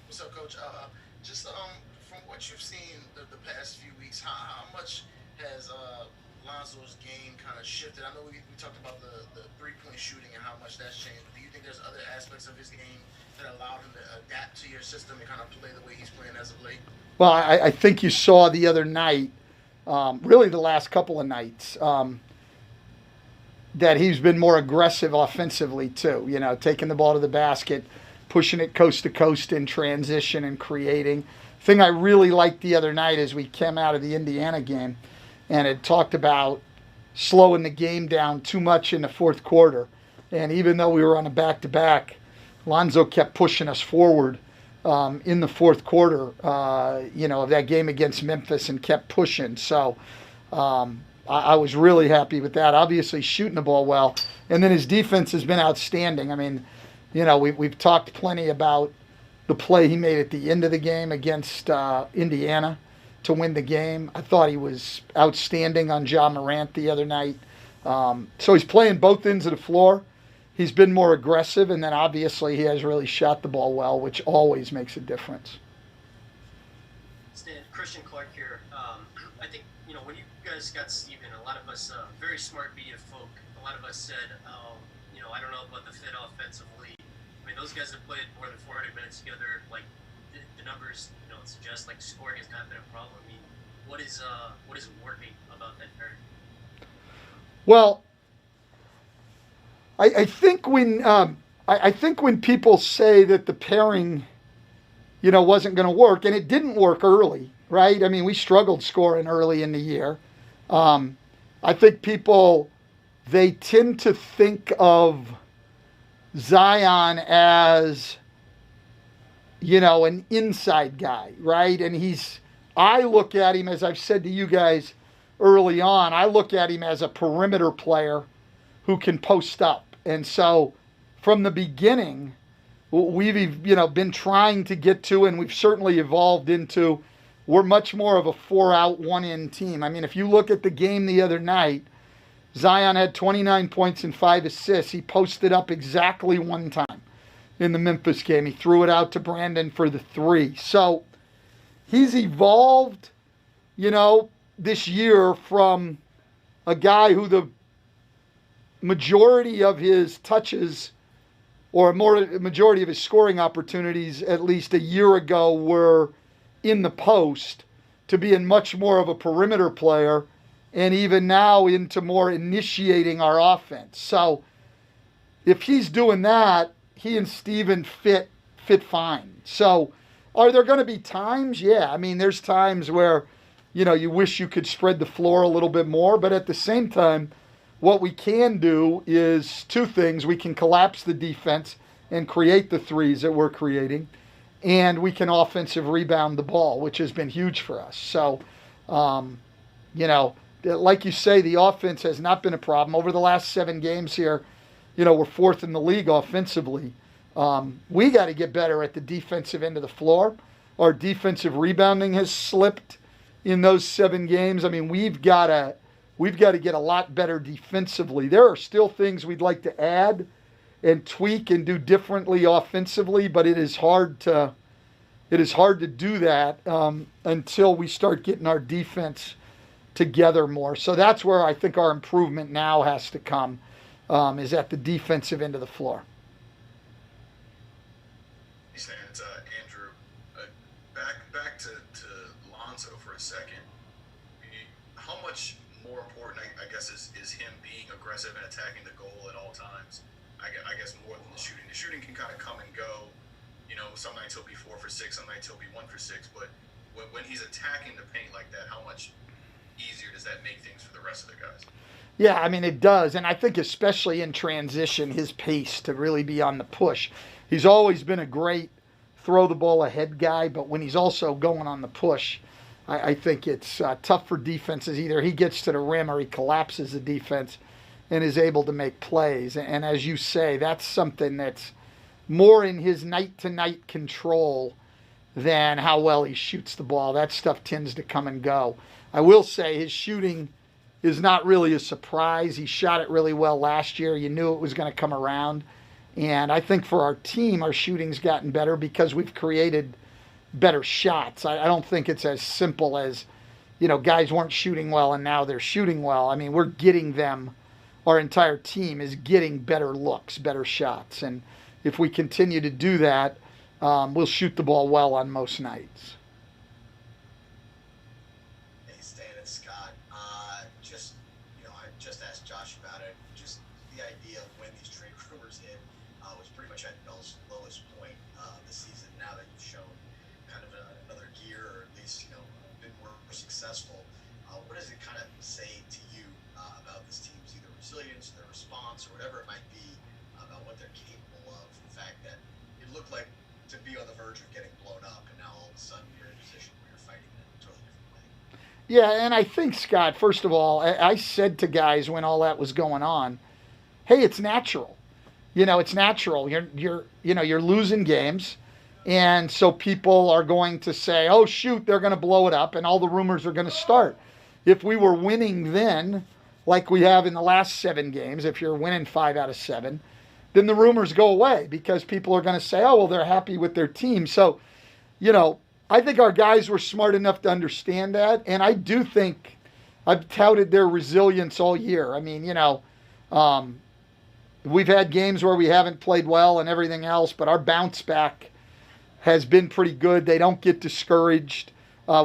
What's up, Coach? Just from what you've seen the past few weeks, how much has Lonzo's game kind of shifted? I know we talked about the 3-point shooting and how much that's changed, but do you think there's other aspects of his game that allowed him to adapt to your system and kind of play the way he's playing as of late? Well, I think you saw the other night, really the last couple of nights, that he's been more aggressive offensively too. You know, taking the ball to the basket, pushing it coast to coast in transition and creating. Thing I really liked the other night as we came out of the Indiana game and had talked about slowing the game down too much in the fourth quarter. And even though we were on a back to back, Lonzo kept pushing us forward in the fourth quarter, of that game against Memphis and kept pushing. So I was really happy with that. Obviously, shooting the ball well. And then his defense has been outstanding. I mean, we've talked plenty about the play he made at the end of the game against Indiana to win the game. I thought he was outstanding on Ja Morant the other night. So he's playing both ends of the floor. He's been more aggressive, and then obviously he has really shot the ball well, which always makes a difference. Stan, Christian Clark here. I think, when you guys got Steven, a lot of us, very smart media folk, a lot of us said, I don't know about the fit offensively. I mean, those guys have played more than 400 minutes together. Like, the numbers, suggest, like, scoring has not been a problem. I mean, what is working about that pairing? Well, I think when people say that the pairing, wasn't going to work, and it didn't work early, right? I mean, we struggled scoring early in the year. I think people they tend to think of Zion as an inside guy, right? And I look at him, as I've said to you guys early on, I look at him as a perimeter player who can post up. And so from the beginning, we've been trying to get to, and we've certainly evolved into, we're much more of a 4-out, 1-in team. I mean, if you look at the game the other night, Zion had 29 points and 5 assists. He posted up exactly one time in the Memphis game. He threw it out to Brandon for the 3. So he's evolved, this year from a guy who the majority of his touches or majority of his scoring opportunities at least a year ago were in the post to being much more of a perimeter player and even now into more initiating our offense. So if he's doing that, he and Steven fit fine. So are there going to be times? Yeah. I mean, there's times where, you wish you could spread the floor a little bit more, but at the same time, what we can do is two things. We can collapse the defense and create the threes that we're creating, and we can offensive rebound the ball, which has been huge for us. So, like you say, the offense has not been a problem. Over the last 7 games here, we're 4th in the league offensively. We got to get better at the defensive end of the floor. Our defensive rebounding has slipped in those 7 games. I mean, we've got to get a lot better defensively. There are still things we'd like to add and tweak and do differently offensively, but it is hard to do that until we start getting our defense together more. So that's where I think our improvement now has to come, is at the defensive end of the floor. It's Andrew. Back to Lonzo for a second. How much more important, I guess, is him being aggressive and attacking the goal at all times? I guess more than the shooting. The shooting can kind of come and go. Some nights he'll be 4 for 6, some nights he'll be 1 for 6. But when he's attacking the paint like that, how much easier does that make things for the rest of the guys? Yeah, I mean, it does. And I think especially in transition, his pace to really be on the push. He's always been a great throw the ball ahead guy, but when he's also going on the push, I think it's tough for defenses. Either he gets to the rim or he collapses the defense and is able to make plays. And as you say, that's something that's more in his night-to-night control than how well he shoots the ball. That stuff tends to come and go. I will say his shooting is not really a surprise. He shot it really well last year. You knew it was going to come around. And I think for our team, our shooting's gotten better because we've created better shots. I don't think it's as simple as, guys weren't shooting well and now they're shooting well. I mean, we're getting them, our entire team is getting better looks, better shots. And if we continue to do that, we'll shoot the ball well on most nights. Hey, Stan, it's Scott. I just asked Josh about it. Just the idea of when these trade rumors hit was pretty much at Bell's lowest point this season. Now that you've shown kind of another gear, or at least been more successful, what does it kind of say to you about this team's either resilience, their response, or whatever it might be about what they're capable of? The fact that it looked like to be on the verge of getting blown up, and now all of a sudden you're in a position where you're fighting in a totally different way. Yeah, and I think, Scott, first of all, I said to guys when all that was going on, hey, it's natural. It's natural. You're losing games, and so people are going to say, oh, shoot, they're going to blow it up, and all the rumors are going to start. If we were winning then, like we have in the last 7 games, if you're winning 5 out of 7, then the rumors go away because people are going to say, oh, well, they're happy with their team. So, I think our guys were smart enough to understand that. And I do think I've touted their resilience all year. I mean, we've had games where we haven't played well and everything else, but our bounce back has been pretty good. They don't get discouraged.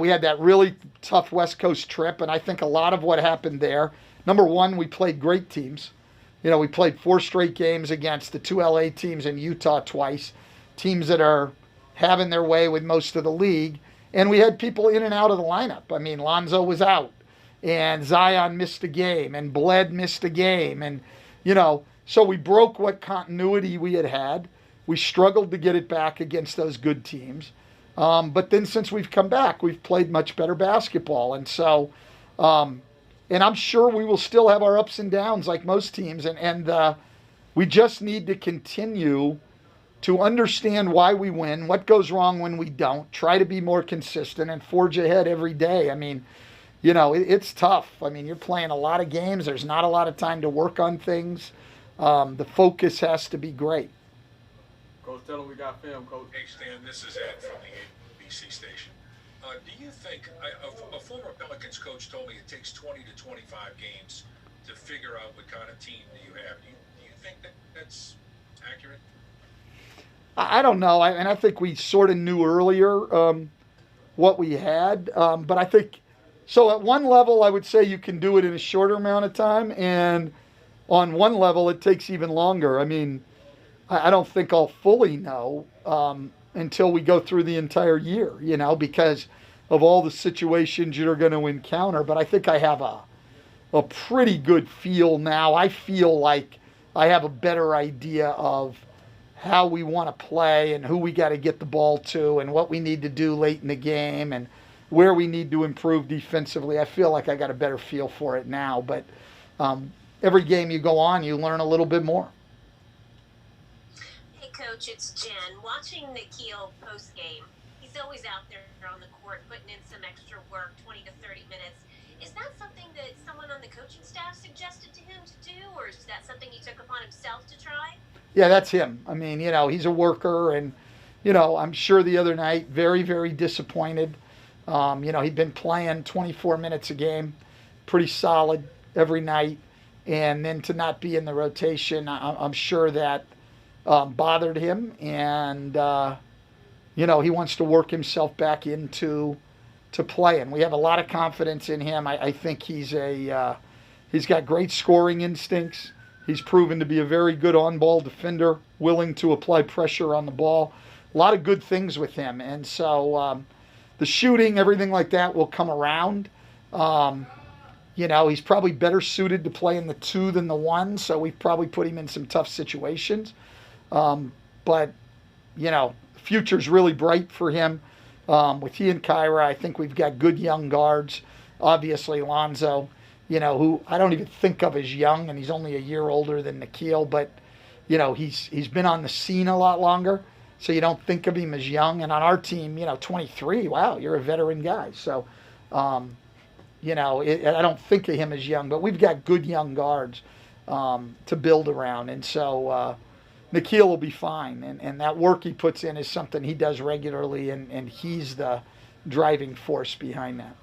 We had that really tough West Coast trip, and I think a lot of what happened there, number one, we played great teams. We played 4 straight games against the 2 LA teams and Utah twice, teams that are having their way with most of the league. And we had people in and out of the lineup. I mean, Lonzo was out, and Zion missed a game, and Bled missed a game. And, so we broke what continuity we had. We struggled to get it back against those good teams. But then since we've come back, we've played much better basketball. And so, and I'm sure we will still have our ups and downs like most teams. And we just need to continue to understand why we win, what goes wrong when we don't, try to be more consistent and forge ahead every day. I mean, it's tough. I mean, you're playing a lot of games. There's not a lot of time to work on things. The focus has to be great. Coach, tell them we got film, Coach. Hey, Stan, this is Ed from the ABC station. Do you think, a former Pelicans coach told me it takes 20 to 25 games to figure out what kind of team that you have. Do you think that's accurate? I don't know. I think we sort of knew earlier what we had. But I think, so at one level, I would say you can do it in a shorter amount of time. And on one level, it takes even longer. I mean, I don't think I'll fully know until we go through the entire year, because of all the situations you're going to encounter. But I think I have a pretty good feel now. I feel like I have a better idea of how we want to play and who we got to get the ball to and what we need to do late in the game and where we need to improve defensively. I feel like I got a better feel for it now. But every game you go on, you learn a little bit more. Hey, Coach, it's Jen. Watching Nikhil post-game, he's always out there on the court putting in some extra work, 20 to 30 minutes. Is that something that someone on the coaching staff suggested to him to do, or is that something he took upon himself to try? Yeah, that's him. I mean, he's a worker, and, I'm sure the other night, very, very disappointed. He'd been playing 24 minutes a game, pretty solid every night, and then to not be in the rotation, I'm sure that bothered him, and, he wants to work himself back into playing. We have a lot of confidence in him. I think he's got great scoring instincts. He's proven to be a very good on-ball defender, willing to apply pressure on the ball. A lot of good things with him. And so the shooting, everything like that will come around. He's probably better suited to play in the 2 than the 1, so we've probably put him in some tough situations. But, the future's really bright for him. With he and Kyra, I think we've got good young guards. Obviously, Lonzo, who I don't even think of as young, and he's only a year older than Nikhil, but, he's been on the scene a lot longer, so you don't think of him as young. And on our team, 23, wow, you're a veteran guy. So, I don't think of him as young, but we've got good young guards to build around. And so, Nikhil will be fine. And that work he puts in is something he does regularly, and he's the driving force behind that.